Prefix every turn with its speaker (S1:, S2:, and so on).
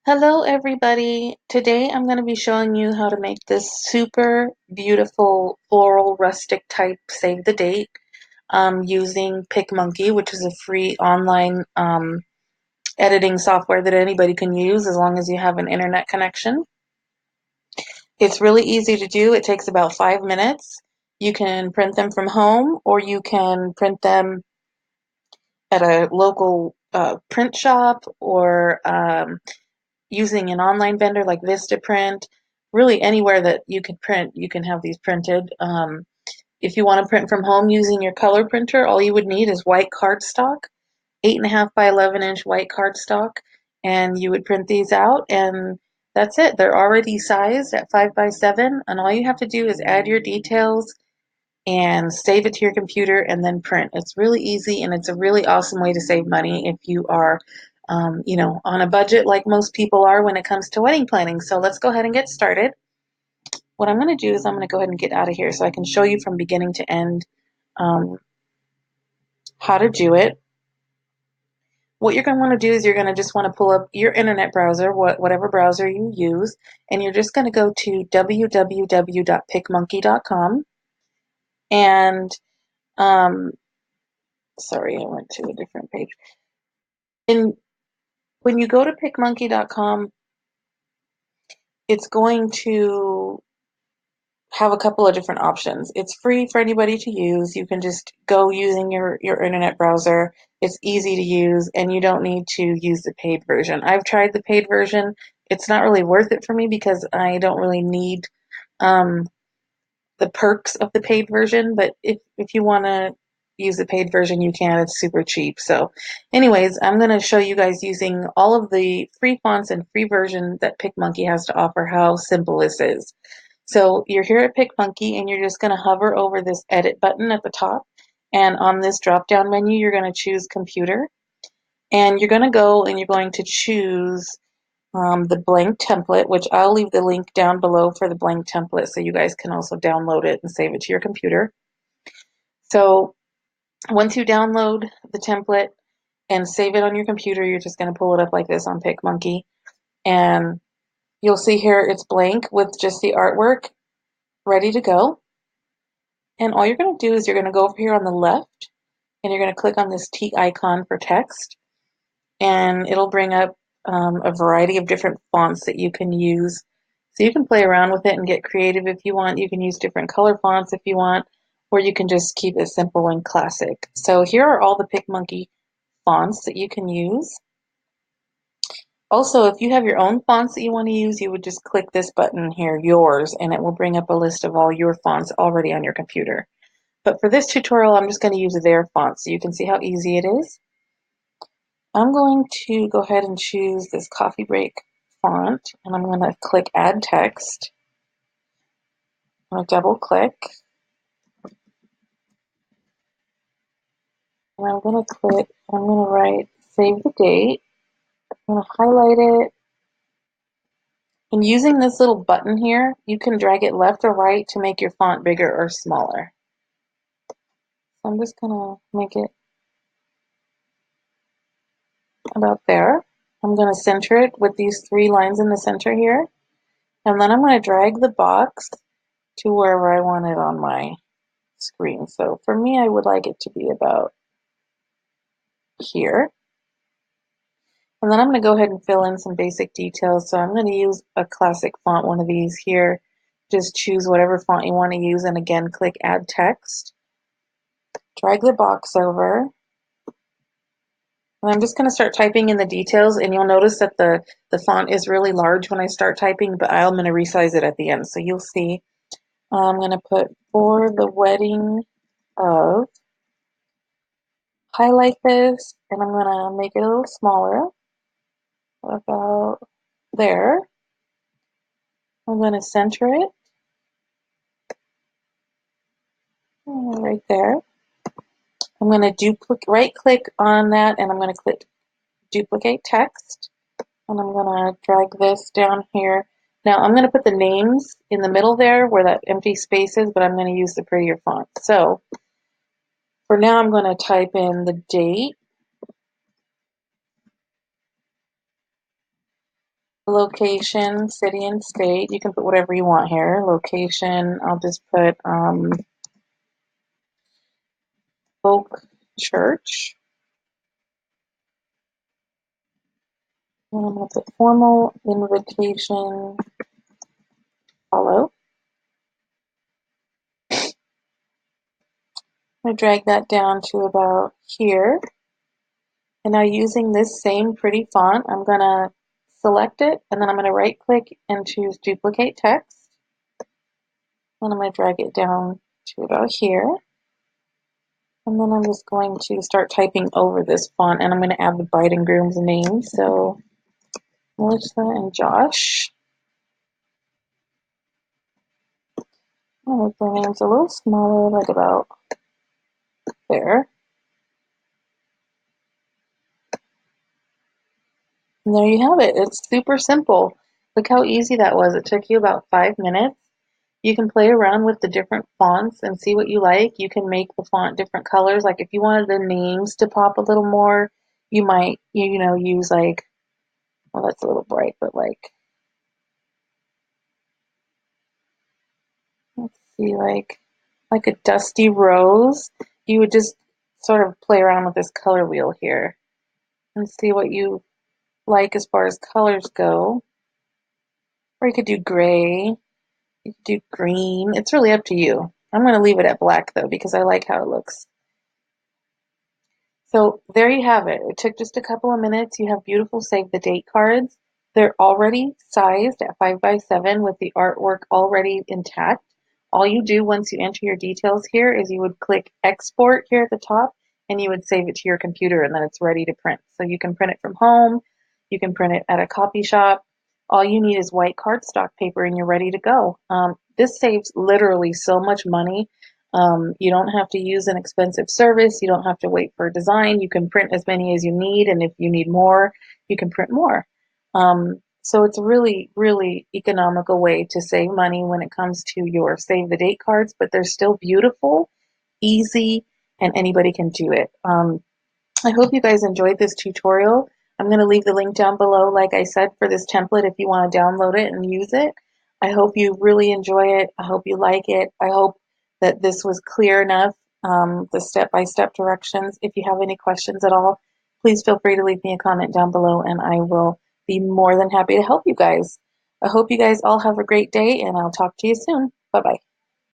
S1: Hello everybody. Today I'm going to be showing you how to make this super beautiful floral rustic type save the date using PicMonkey, which is a free online editing software that anybody can use as long as you have an internet connection. It's really easy to do. It takes about 5 minutes. You can print them from home or you can print them at a local print shop or using an online vendor like Vistaprint. Really anywhere that you can print, you can have these printed. If you want to print from home using your color printer, all you would need is white cardstock, 8.5 by 11-inch white cardstock, and you would print these out, and that's it. They're already sized at 5 by 7, and all you have to do is add your details and save it to your computer and then print. It's really easy, and it's a really awesome way to save money if you are on a budget like most people are when it comes to wedding planning. So let's go ahead and get started. What I'm going to do is I'm going to go ahead and get out of here so I can show you from beginning to end um, how to do it. What you're going to want to do is you're going to just want to pull up your internet browser, whatever browser you use, and you're just going to go to www.picmonkey.com. And sorry, I went to a different page. And when you go to picmonkey.com, it's going to have a couple of different options. It's free for anybody to use. You can just go using your internet browser. It's easy to use, and you don't need to use the paid version. I've tried the paid version. It's not really worth it for me because I don't really need um, the perks of the paid version. But if you want to use the paid version, you can. It's super cheap. So anyways, I'm going to show you guys using all of the free fonts and free version that PicMonkey has to offer how simple this is. So you're here at PicMonkey and you're just going to hover over this edit button at the top, and on this drop down menu you're going to choose computer, and you're going to go and you're going to choose the blank template, which I'll leave the link down below for the blank template so you guys can also download it and save it to your computer. So once you download the template and save it on your computer, you're just going to pull it up like this on PicMonkey, and you'll see here it's blank with just the artwork ready to go. And all you're going to do is you're going to go over here on the left and you're going to click on this T icon for text, and it'll bring up a variety of different fonts that you can use. So you can play around with it and get creative if you want. You can use different color fonts if you want, or you can just keep it simple and classic. So here are all the PicMonkey fonts that you can use. Also, if you have your own fonts that you want to use, you would just click this button here, yours, and it will bring up a list of all your fonts already on your computer. But for this tutorial, I'm just going to use their font so you can see how easy it is. I'm going to go ahead and choose this coffee break font, and I'm going to click add text. I'm going to double click, and I'm going to write save the date. I'm going to highlight it, and using this little button here, you can drag it left or right to make your font bigger or smaller. So I'm just going to make it about there. I'm going to center it with these 3 lines in the center here, and then I'm going to drag the box to wherever I want it on my screen. So for me, I would like it to be about here. And then I'm going to go ahead and fill in some basic details. So I'm going to use a classic font, one of these here. Just choose whatever font you want to use, and again, click add text. Drag the box over. And I'm just going to start typing in the details, and you'll notice that the font is really large when I start typing, but I'm going to resize it at the end. So you'll see. I'm going to put for the wedding of, highlight this, and I'm going to make it a little smaller, about there. I'm going to center it right there. I'm going to right click on that, and I'm going to click duplicate text, and I'm going to drag this down here. Now I'm going to put the names in the middle there where that empty space is, but I'm going to use the prettier font. So for now, I'm going to type in the date, Location, city and state. You can put whatever you want here. Location, I'll just put Oak Church. And I'm going to put formal invitation follow. I'm going to drag that down to about here. And now using this same pretty font, I'm going to select it, and then I'm going to right click and choose duplicate text. And I'm going to drag it down to about here. And then I'm just going to start typing over this font, and I'm going to add the bride and groom's name. So Melissa and Josh. I'll make their names a little smaller, like about there. And there you have it. It's super simple. Look how easy that was. It took you about 5 minutes. You can play around with the different fonts and see what you like. You can make the font different colors. Like if you wanted the names to pop a little more, you might, use like, well, that's a little bright, but let's see, like a dusty rose. You would just sort of play around with this color wheel here and see what you like as far as colors go. Or you could do gray, you could do green. It's really up to you. I'm going to leave it at black though because I like how it looks. So there you have it. It took just a couple of minutes. You have beautiful save the date cards. They're already sized at 5x7 with the artwork already intact. All you do once you enter your details here is you would click export here at the top and you would save it to your computer and then it's ready to print. So you can print it from home, you can print it at a copy shop. All you need is white cardstock paper and you're ready to go. This saves literally so much money. You don't have to use an expensive service. You don't have to wait for a design. You can print as many as you need, and if you need more, you can print more. So it's a really, really economical way to save money when it comes to your save the date cards, but they're still beautiful, easy, and anybody can do it. I hope you guys enjoyed this tutorial. I'm going to leave the link down below, like I said, for this template if you want to download it and use it. I hope you really enjoy it. I hope you like it. I hope that this was clear enough, the step-by-step directions. If you have any questions at all, please feel free to leave me a comment down below and I will be more than happy to help you guys. I hope you guys all have a great day and I'll talk to you soon. Bye-bye.